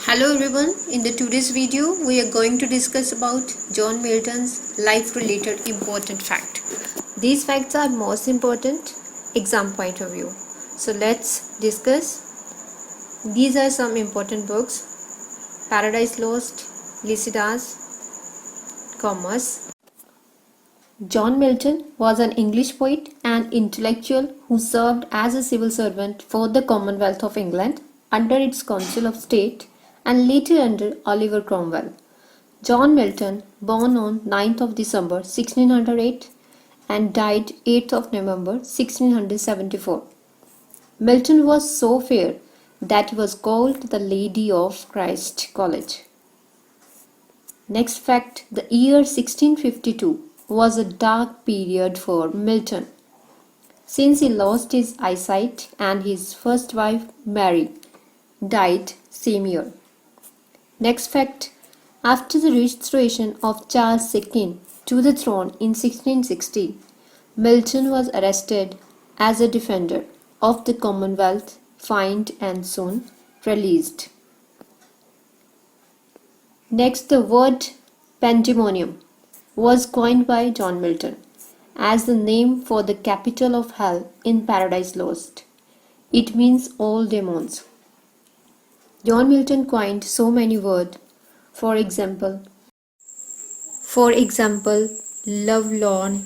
Hello everyone, in the today's video we are going to discuss about John Milton's life related important fact. These facts are most important exam point of view. So let's discuss. These are some important books: Paradise Lost, Lycidas, Commerce. John Milton was an English poet and intellectual who served as a civil servant for the Commonwealth of England under its Council of State and later under Oliver Cromwell. John Milton, born on 9th of December 1608 and died 8th of November 1674. Milton was so fair that he was called the Lady of Christ College. Next fact, the year 1652 was a dark period for Milton, since he lost his eyesight and his first wife, Mary, died same year. Next fact, after the restoration of Charles II to the throne in 1660, Milton was arrested as a defender of the Commonwealth, fined and soon released. Next, the word pandemonium was coined by John Milton as the name for the capital of hell in Paradise Lost. It means all demons. John Milton coined so many words. For example, lovelorn.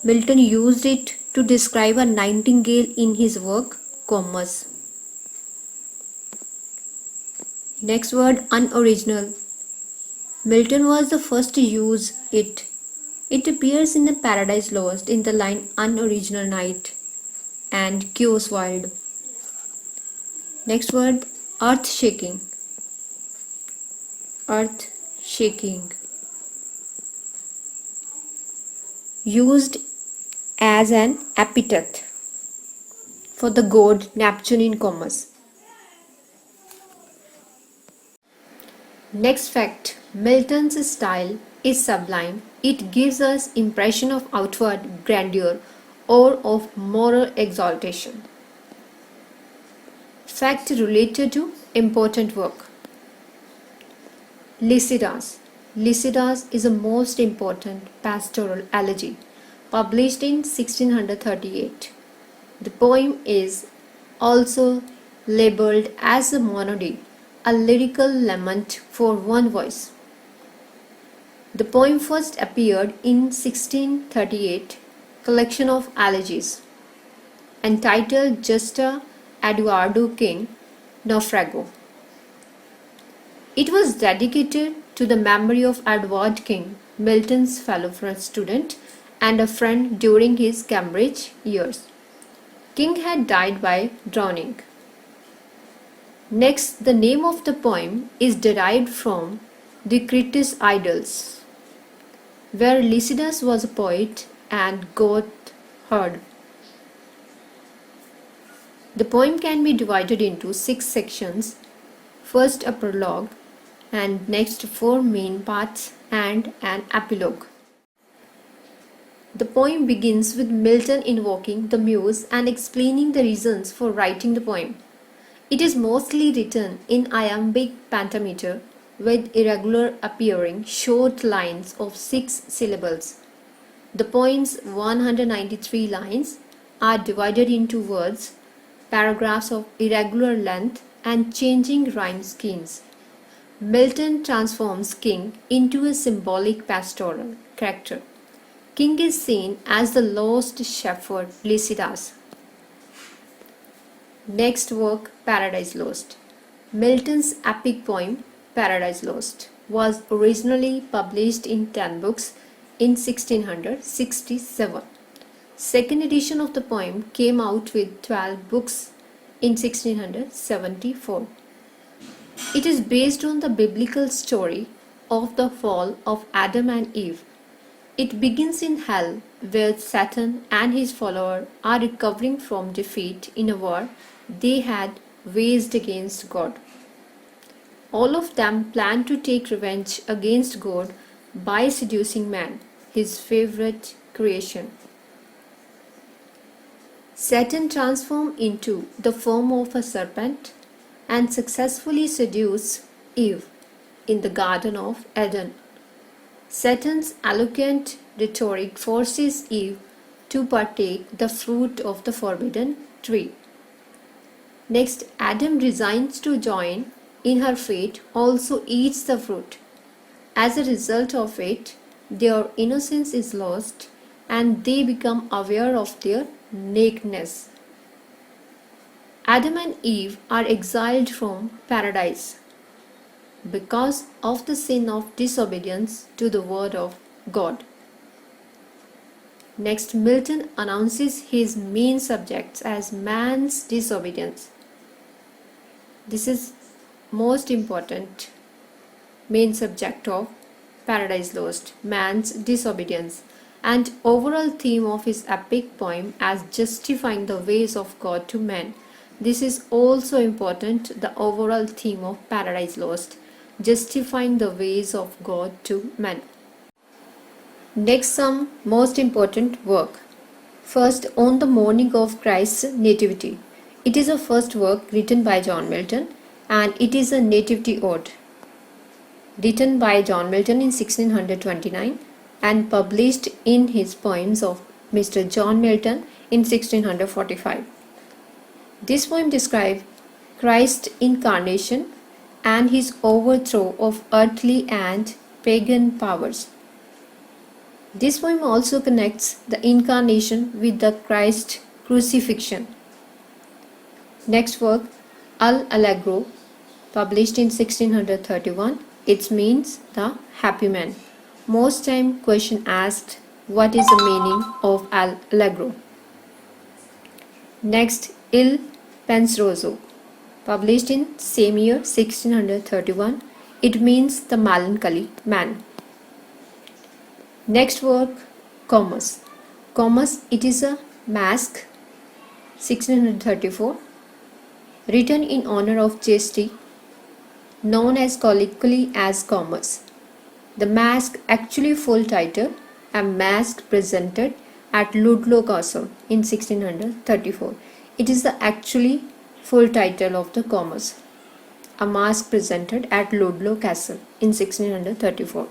Milton used it to describe a nightingale in his work Commerce. Next word, unoriginal. Milton was the first to use it. It appears in the Paradise Lost in the line unoriginal night and chaos wild. Next word, earth shaking. Earth shaking. Used as an epithet for the god Neptune in Commerce. Next fact, Milton's style is sublime. It gives us impression of outward grandeur or of moral exaltation. Fact related to important work. Lycidas. Lycidas is a most important pastoral elegy published in 1638. The poem is also labeled as a monody, a lyrical lament for one voice. The poem first appeared in 1638 collection of elegies entitled Justa Eduardo King Naufrago. It was dedicated to the memory of Edward King, Milton's fellow student and a friend during his Cambridge years. King had died by drowning. Next, the name of the poem is derived from the Critics' Idyls, where Lycidas was a poet and goatherd. The poem can be divided into 6 sections. First, a prologue, and next 4 main parts and an epilogue. The poem begins with Milton invoking the muse and explaining the reasons for writing the poem. It is mostly written in iambic pentameter with irregular appearing short lines of 6 syllables. The poem's 193 lines are divided into words, paragraphs of irregular length and changing rhyme schemes. Milton transforms King into a symbolic pastoral character. King is seen as the lost shepherd Lycidas. Next work, Paradise Lost. Milton's epic poem Paradise Lost was originally published in 10 books in 1667. Second edition of the poem came out with 12 books in 1674. It is based on the biblical story of the fall of Adam and Eve. It begins in hell, where Satan and his follower are recovering from defeat in a war they had waged against God. All of them plan to take revenge against God by seducing man, his favorite creation. Satan transformed into the form of a serpent and successfully seduce Eve in the Garden of Eden. Satan's eloquent rhetoric forces Eve to partake the fruit of the forbidden tree. Next, Adam resigns to join in her fate, also eats the fruit. As a result of it, their innocence is lost and they become aware of their nakedness. Adam and Eve are exiled from paradise because of the sin of disobedience to the word of God. Next, Milton announces his main subjects as man's disobedience. This is most important main subject of Paradise Lost, man's disobedience, and overall theme of his epic poem as justifying the ways of God to men. This is also important, the overall theme of Paradise Lost, justifying the ways of God to men. Next, some most important work. First, On the Morning of Christ's Nativity. It is a first work written by John Milton, and it is a nativity ode written by John Milton in 1629 and published in his Poems of Mr. John Milton in 1645. This poem describes Christ's incarnation and his overthrow of earthly and pagan powers. This poem also connects the incarnation with the Christ crucifixion. Next work, Al Allegro, published in 1631. It means the happy man. Most time question asked, what is the meaning of Al Allegro? Next, Il Penseroso, published in same year 1631. It means the melancholy man. Next work, Comus. Comus, it is a masque, 1634, written in honor of Chastity, known as colloquially as Comus. The masque, actually full title, a masque presented at Ludlow Castle in 1634. It is the actually full title of the Comus, a masque presented at Ludlow Castle in 1634.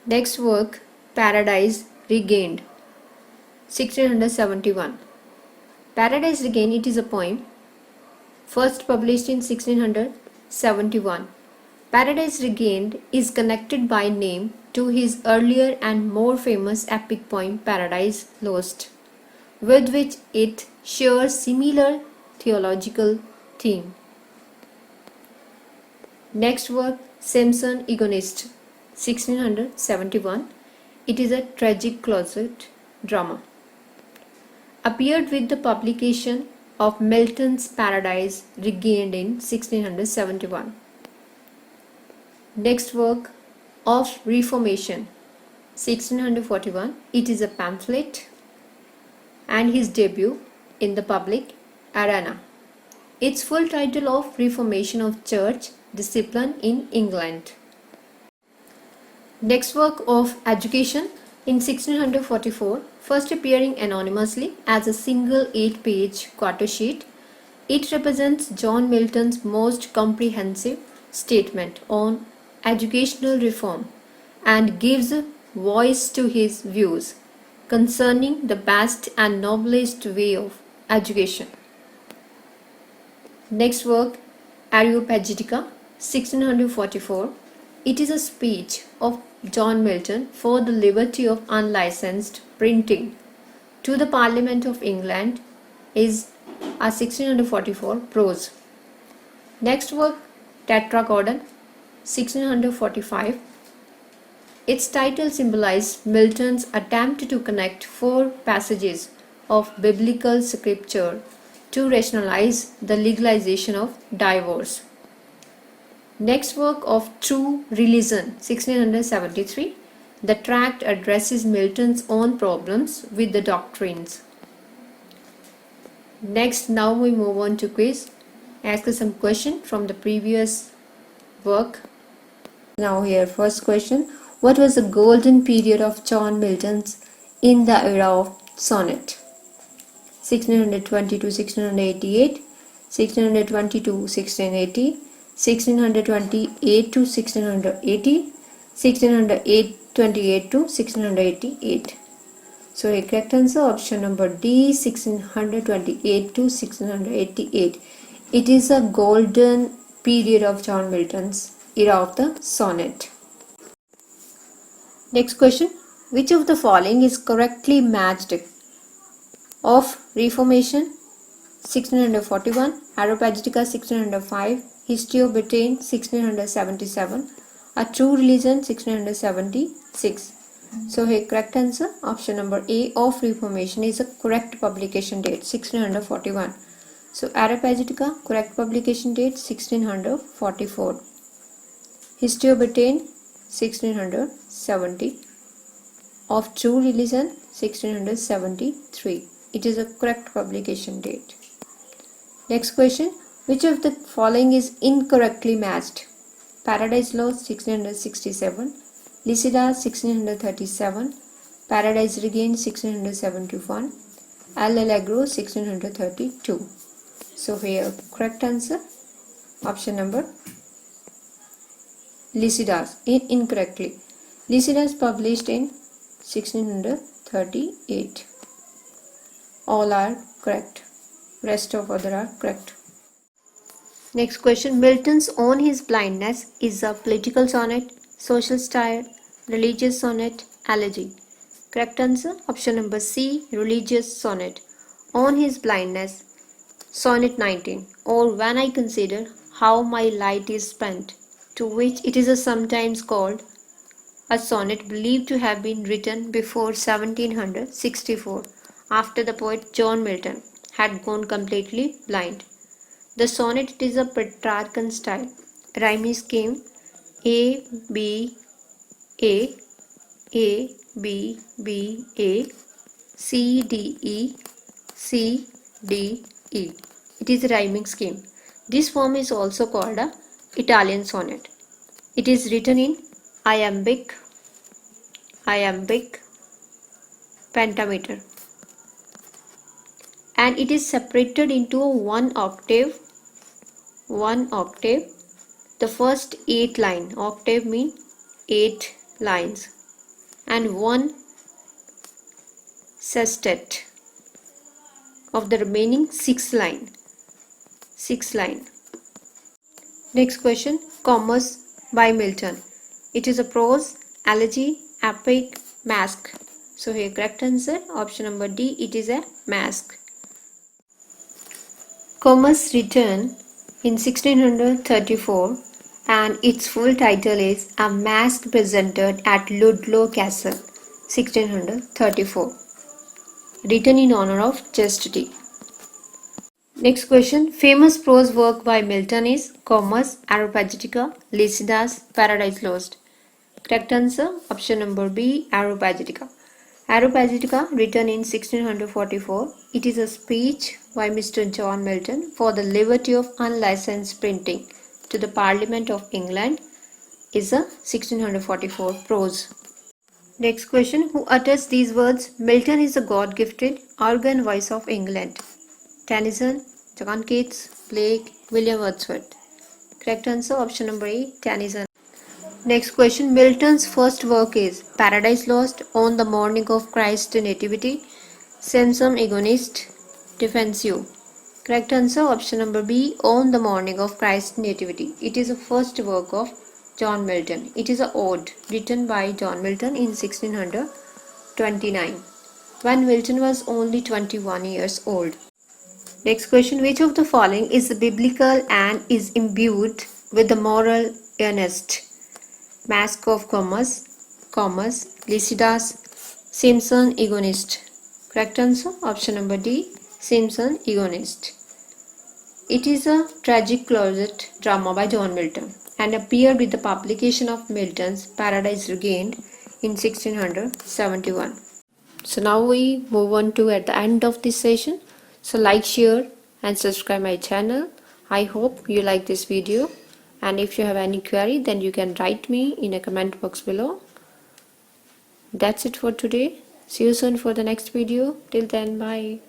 Next work, Paradise Regained, 1671. Paradise Regained, it is a poem, first published in 1671. Paradise Regained is connected by name to his earlier and more famous epic poem Paradise Lost, with which it shares similar theological theme. Next work, Samson Agonist, 1671. It is a tragic closet drama. Appeared with the publication of Milton's Paradise Regained in 1671. Next work, Of Reformation, 1641. It is a pamphlet and his debut in the public arena. Its full title of Reformation of Church Discipline in England. Next work, Of Education, in 1644, first appearing anonymously as a single 8-page quarto sheet. It represents John Milton's most comprehensive statement on educational reform and gives voice to his views concerning the best and noblest way of education. Next work, Areopagitica, 1644. It is a speech of John Milton for the liberty of unlicensed printing to the Parliament of England, is a 1644 prose. Next work, Tetragordon, 1645. Its title symbolizes Milton's attempt to connect 4 passages of biblical scripture to rationalize the legalization of divorce. Next work, Of True Religion, 1673. The tract addresses Milton's own problems with the doctrines. Next, now we move on to quiz. Ask us some question from the previous work. Now here, first question. What was the golden period of John Milton's in the era of sonnet? 1620 to 1688. 1620 to 1680, 1628 to 1680, 1628 to 1688. So a correct answer option number D, 1628 to 1688. It is a golden period of John Milton's era of the sonnet. Next question. Which of the following is correctly matched? Of Reformation 1641, Areopagitica 1605, History of Britain 1677, A True Religion 1676. So here correct answer option number A of Reformation is a correct publication date 1641. So Areopagitica correct publication date 1644. History of Britain 1670. Of True Religion 1673. It is a correct publication date. Next question. Which of the following is incorrectly matched? Paradise Lost 1667, Lycidas 1637, Paradise Regained 1671, Al Allegro 1632. So here correct answer option number Lycidas. Incorrectly. Lycidas published in 1638. All are correct. Rest of other are correct. Next question. Milton's On His Blindness is a political sonnet, social style, religious sonnet, elegy. Correct answer option number C, religious sonnet. On His Blindness, sonnet 19, or When I Consider How My Light is Spent, to which it is sometimes called a sonnet believed to have been written before 1764, after the poet John Milton had gone completely blind. The sonnet is a Petrarchan style, rhyming scheme A, B, A, A, B, B, A, C, D, E, C, D, E. It is a rhyming scheme. This form is also called a Italian sonnet. It is written in iambic pentameter, and it is separated into one octave. The first 8 line, octave mean 8 lines, and one sestet of the remaining 6 line. Next question. Comus by Milton. It is a prose, elegy, epic, masque. So here correct answer option number D. It is a masque. Comus written in 1634, and its full title is A Masque Presented at Ludlow Castle, 1634. Written in honor of chastity. Next question. Famous prose work by Milton is Comus, Areopagitica, Lycidas, Paradise Lost. Correct answer option number B, Areopagitica. Areopagitica, written in 1644, it is a speech by Mr. John Milton for the liberty of unlicensed printing to the Parliament of England, is a 1644 prose. Next question. Who utters these words? Milton is the God-gifted organ voice of England. Tennyson, John Keats, Blake, William Wordsworth. Correct answer option number A, Tennyson. Next question. Milton's first work is Paradise Lost, On the Morning of Christ's Nativity, Samson Agonist, Defensio. Correct answer option number B, On the Morning of Christ's Nativity. It is the first work of John Milton. It is an ode written by John Milton in 1629, when Milton was only 21 years old. Next question. Which of the following is biblical and is imbued with the moral earnest? Masque of Comus, Lycidas, Samson Agonist. Correct answer option number D, Samson Agonist. It is a tragic closet drama by John Milton and appeared with the publication of Milton's Paradise Regained in 1671. So now we move on to at the end of this session. So like, share and subscribe my channel. I hope you like this video, and if you have any query then you can write me in a comment box below. That's it for today. See you soon for the next video. Till then, bye.